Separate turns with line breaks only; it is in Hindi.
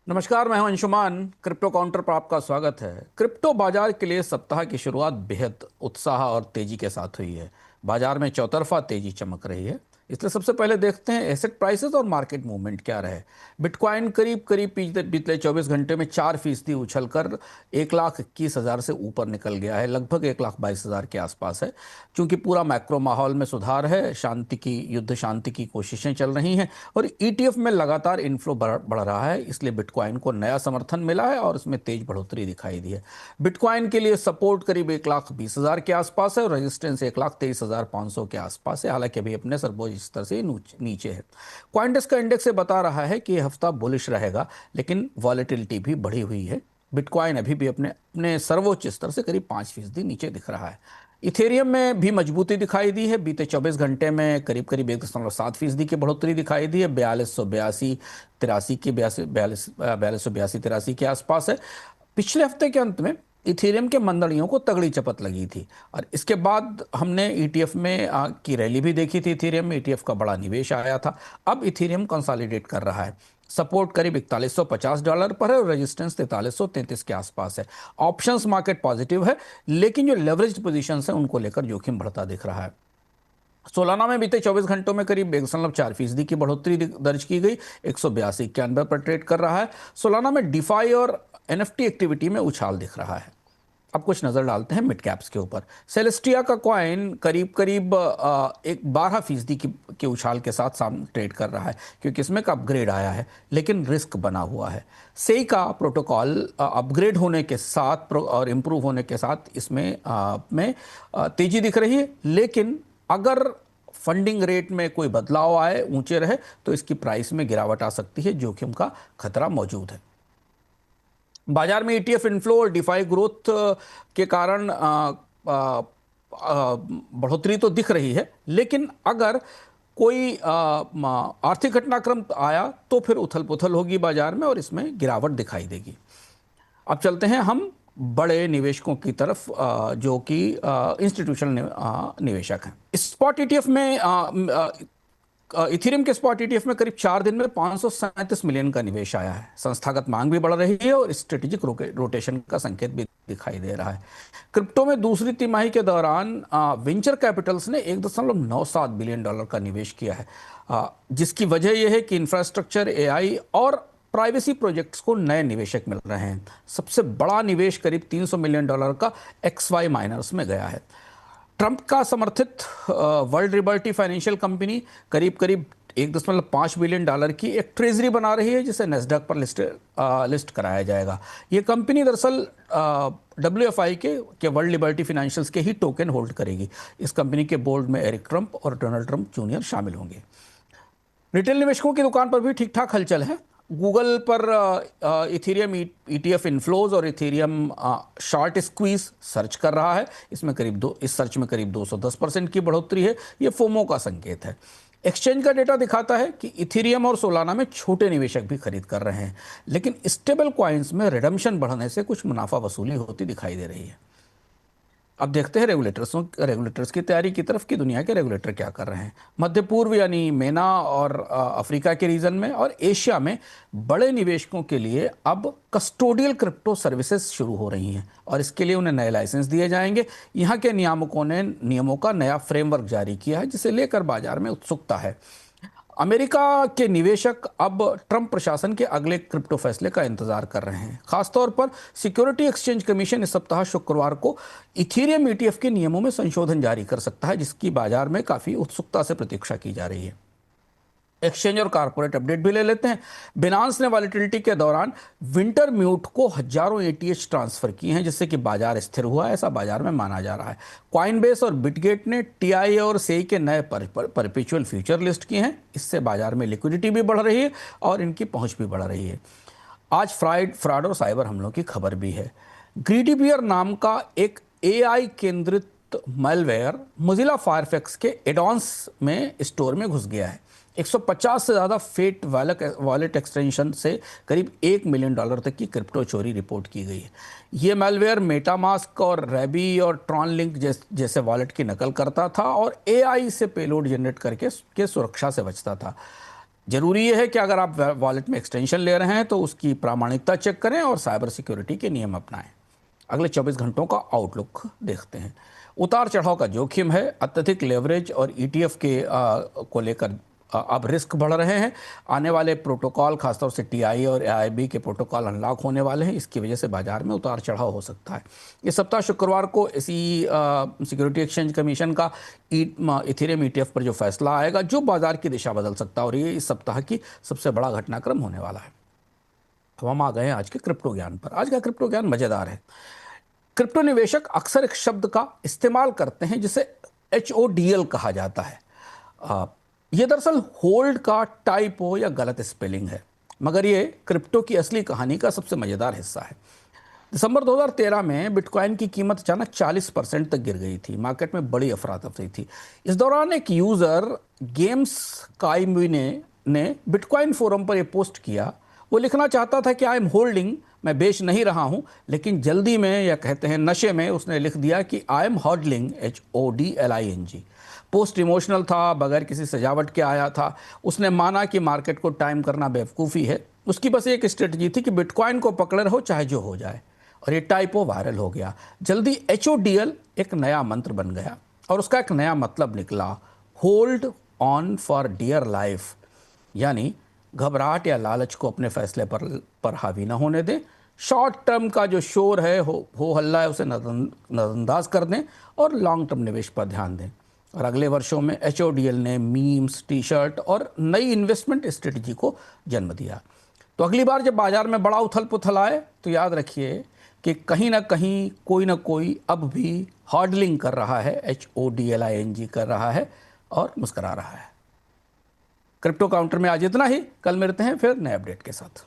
नमस्कार, मैं हूं अंशुमान। क्रिप्टो काउंटर पर आपका स्वागत है। क्रिप्टो बाजार के लिए सप्ताह की शुरुआत बेहद उत्साह और तेजी के साथ हुई है। बाजार में चौतरफा तेजी चमक रही है। इसलिए सबसे पहले देखते हैं एसेट प्राइसेस और मार्केट मूवमेंट क्या रहे। बिटकॉइन करीब करीब पिछले 24 घंटे में 4% उछलकर 1,21,000 से ऊपर निकल गया है। लगभग 1,22,000 के आसपास है। क्योंकि पूरा मैक्रो माहौल में सुधार है, युद्ध शांति की कोशिशें चल रही हैं और ईटीएफ में लगातार इनफ्लो बढ़ रहा है, इसलिए बिटकॉइन को नया समर्थन मिला है और उसमें तेज बढ़ोतरी दिखाई दी है। बिटकॉइन के लिए सपोर्ट करीब 1,20,000 के आसपास है और रेजिस्टेंस 1,23,500 के आसपास है। हालांकि अभी अपने सर्वोच्च स्तर से नीचे है। कॉइनडेस्क का इंडेक्स से बता रहा है कि यह हफ्ता बुलिश रहेगा, लेकिन वॉलेटिलिटी भी बढ़ी हुई है। बिटकॉइन अभी भी अपने अपने सर्वोच्च स्तर से करीब 5% नीचे दिख रहा है। इथेरियम में भी मजबूती दिखाई दी है। बीते 24 घंटे में करीब करीब 1.7% की बढ़ोतरी दिखाई दी है। 4282 के आसपास है। पिछले हफ्ते के अंत में इथेरियम के मंदड़ियों को तगड़ी चपत लगी थी और इसके बाद हमने ईटीएफ में की रैली भी देखी थी। इथेरियम में ईटीएफ का बड़ा निवेश आया था। अब इथेरियम कंसोलिडेट कर रहा है। सपोर्ट करीब $4150 पर है और रेजिस्टेंस 4333 के आसपास है। ऑप्शंस मार्केट पॉजिटिव है, लेकिन जो लेवरेज्ड पोजीशंस हैं उनको लेकर जोखिम बढ़ता दिख रहा है। सोलाना में बीते 24 घंटों में करीब 1.4% की बढ़ोतरी दर्ज की गई। 182.91 पर ट्रेड कर रहा है। सोलाना में डिफाई और एनएफटी एक्टिविटी में उछाल दिख रहा है। अब कुछ नजर डालते हैं मिड कैप्स के ऊपर। सेलेस्टिया का कॉइन करीब करीब एक 12% के उछाल के साथ सामने ट्रेड कर रहा है, क्योंकि इसमें का अपग्रेड आया है, लेकिन रिस्क बना हुआ है। सेई का प्रोटोकॉल अपग्रेड होने के साथ और इम्प्रूव होने के साथ इसमें तेजी दिख रही है, लेकिन अगर फंडिंग रेट में कोई बदलाव आए, ऊंचे रहे, तो इसकी प्राइस में गिरावट आ सकती है। जोखिम का खतरा मौजूद है। बाजार में ईटीएफ इनफ्लो और डिफाई ग्रोथ के कारण बढ़ोतरी तो दिख रही है, लेकिन अगर कोई आर्थिक घटनाक्रम आया तो फिर उथल पुथल होगी बाजार में और इसमें गिरावट दिखाई देगी। अब चलते हैं हम बड़े निवेशकों की तरफ, जो कि इंस्टीट्यूशनल निवेशक हैं। स्पॉट ईटीएफ में इथेरियम के स्पॉट ईटीएफ में करीब 4 दिन में 537 मिलियन का निवेश आया है। संस्थागत मांग भी बढ़ रही है और स्ट्रेटेजिक रोटेशन का संकेत भी दिखाई दे रहा है। क्रिप्टो में दूसरी तिमाही के दौरान वेंचर कैपिटल्स ने $1.97 बिलियन का निवेश किया है, जिसकी वजह यह है कि इंफ्रास्ट्रक्चर, एआई और प्राइवेसी प्रोजेक्ट्स को नए निवेशक मिल रहे हैं। सबसे बड़ा निवेश करीब $300 मिलियन का XY माइनर्स में गया है। ट्रंप का समर्थित वर्ल्ड लिबर्टी फाइनेंशियल कंपनी करीब करीब $1.5 बिलियन की एक ट्रेजरी बना रही है, जिसे नेस्डैक पर लिस्ट कराया जाएगा। ये कंपनी दरअसल WFI के वर्ल्ड लिबर्टी फाइनेंशियल्स के ही टोकन होल्ड करेगी। इस कंपनी के बोर्ड में एरिक ट्रंप और डोनाल्ड ट्रंप जूनियर शामिल होंगे। रिटेल निवेशकों की दुकान पर भी ठीक ठाक हलचल है। गूगल पर इथेरियम ईटीएफ इनफ्लोज और इथेरियम शॉर्ट स्क्वीज सर्च कर रहा है। इस सर्च में करीब 210% की बढ़ोतरी है। ये फोमो का संकेत है। एक्सचेंज का डेटा दिखाता है कि इथेरियम और सोलाना में छोटे निवेशक भी खरीद कर रहे हैं, लेकिन स्टेबल कॉइन्स में रिडम्पशन बढ़ने से कुछ मुनाफा वसूली होती दिखाई दे रही है। अब देखते हैं रेगुलेटर्स की तैयारी की तरफ, कि दुनिया के रेगुलेटर क्या कर रहे हैं। मध्य पूर्व यानी MENA और अफ्रीका के रीजन में और एशिया में बड़े निवेशकों के लिए अब कस्टोडियल क्रिप्टो सर्विसेज शुरू हो रही हैं और इसके लिए उन्हें नए लाइसेंस दिए जाएंगे। यहाँ के नियामकों ने नियमों का नया फ्रेमवर्क जारी किया है, जिसे लेकर बाजार में उत्सुकता है। अमेरिका के निवेशक अब ट्रंप प्रशासन के अगले क्रिप्टो फैसले का इंतजार कर रहे हैं। खासतौर पर सिक्योरिटी एक्सचेंज कमीशन इस सप्ताह शुक्रवार को इथेरियम ईटीएफ के नियमों में संशोधन जारी कर सकता है, जिसकी बाजार में काफी उत्सुकता से प्रतीक्षा की जा रही है। एक्सचेंज और कारपोरेट अपडेट भी ले लेते हैं। बिनांस ने वॉलेटिलिटी के दौरान विंटर म्यूट को हजारों एटीएच ट्रांसफर किए हैं, जिससे कि बाजार स्थिर हुआ है, ऐसा बाजार में माना जा रहा है। कॉइनबेस और बिटगेट ने टीआई और सेई के नए परपेचुअल फ्यूचर लिस्ट किए हैं। इससे बाजार में लिक्विडिटी भी बढ़ रही है और इनकी पहुंच भी बढ़ रही है। आज फ्रॉड और साइबर हमलों की खबर भी है। ग्रीडीबियर नाम का एक एआई केंद्रित मैलवेयर मोजिला फायरफॉक्स के एडॉन्स में स्टोर में घुस गया है। 150 से ज़्यादा फेट वॉलेट एक्सटेंशन से करीब $1 मिलियन तक की क्रिप्टो चोरी रिपोर्ट की गई है। ये मैलवेयर मेटामास्क और रैबी और ट्रॉन लिंक जैसे वॉलेट की नकल करता था और एआई से पेलोड जनरेट करके के सुरक्षा से बचता था। जरूरी ये है कि अगर आप वॉलेट में एक्सटेंशन ले रहे हैं तो उसकी प्रामाणिकता चेक करें और साइबर सिक्योरिटी के नियम अपनाएं। अगले 24 घंटों का आउटलुक देखते हैं। उतार चढ़ाव का जोखिम है। अत्यधिक लेवरेज और ईटीएफ को लेकर अब रिस्क बढ़ रहे हैं। आने वाले प्रोटोकॉल, खासतौर से टीआई और एआईबी के प्रोटोकॉल अनलॉक होने वाले हैं। इसकी वजह से बाजार में उतार चढ़ाव हो सकता है। इस सप्ताह शुक्रवार को इसी सिक्योरिटी एक्सचेंज कमीशन का इथेरियम ईटीएफ पर जो फैसला आएगा, जो बाजार की दिशा बदल सकता है, और ये इस सप्ताह की सबसे बड़ा घटनाक्रम होने वाला है। अब हम आ गए हैं आज के क्रिप्टो ज्ञान पर। आज का क्रिप्टो ज्ञान मजेदार है। क्रिप्टो निवेशक अक्सर एक शब्द का इस्तेमाल करते हैं जिसे HODL कहा जाता है। यह दरअसल होल्ड का टाइपो या गलत स्पेलिंग है, मगर ये क्रिप्टो की असली कहानी का सबसे मजेदार हिस्सा है। दिसंबर 2013 में बिटकॉइन की कीमत अचानक 40% तक गिर गई थी। मार्केट में बड़ी अफरा तफरी थी। इस दौरान एक यूजर गेम्स काइमी ने बिटकॉइन फोरम पर यह पोस्ट किया। वो लिखना चाहता था कि आई एम होल्डिंग, मैं बेच नहीं रहा हूं, लेकिन जल्दी में, या कहते हैं नशे में, उसने लिख दिया कि I am hodling, HODLING। Post emotional था, बगैर किसी सजावट के आया था। उसने माना कि मार्केट को टाइम करना बेवकूफ़ी है। उसकी बस एक स्ट्रेटजी थी कि बिटकॉइन को पकड़े रहो चाहे जो हो जाए, और ये टाइपो वायरल हो गया। जल्दी HODL एक नया मंत्र बन गया और उसका एक नया मतलब निकला, hold on for dear life, यानी घबराहट या लालच को अपने फैसले पर हावी न होने दें। शॉर्ट टर्म का जो शोर है, हो हल्ला है, उसे नज़रअंदाज कर दें और लॉन्ग टर्म निवेश पर ध्यान दें। और अगले वर्षों में HODL ने मीम्स, टी शर्ट और नई इन्वेस्टमेंट स्ट्रेटजी को जन्म दिया। तो अगली बार जब बाजार में बड़ा उथल पुथल आए तो याद रखिए कि कहीं ना कहीं कोई ना कोई अब भी हॉडलिंग कर रहा है, HODLING कर रहा है और मुस्करा रहा है। क्रिप्टो काउंटर में आज इतना ही। कल मिलते हैं फिर नए अपडेट के साथ।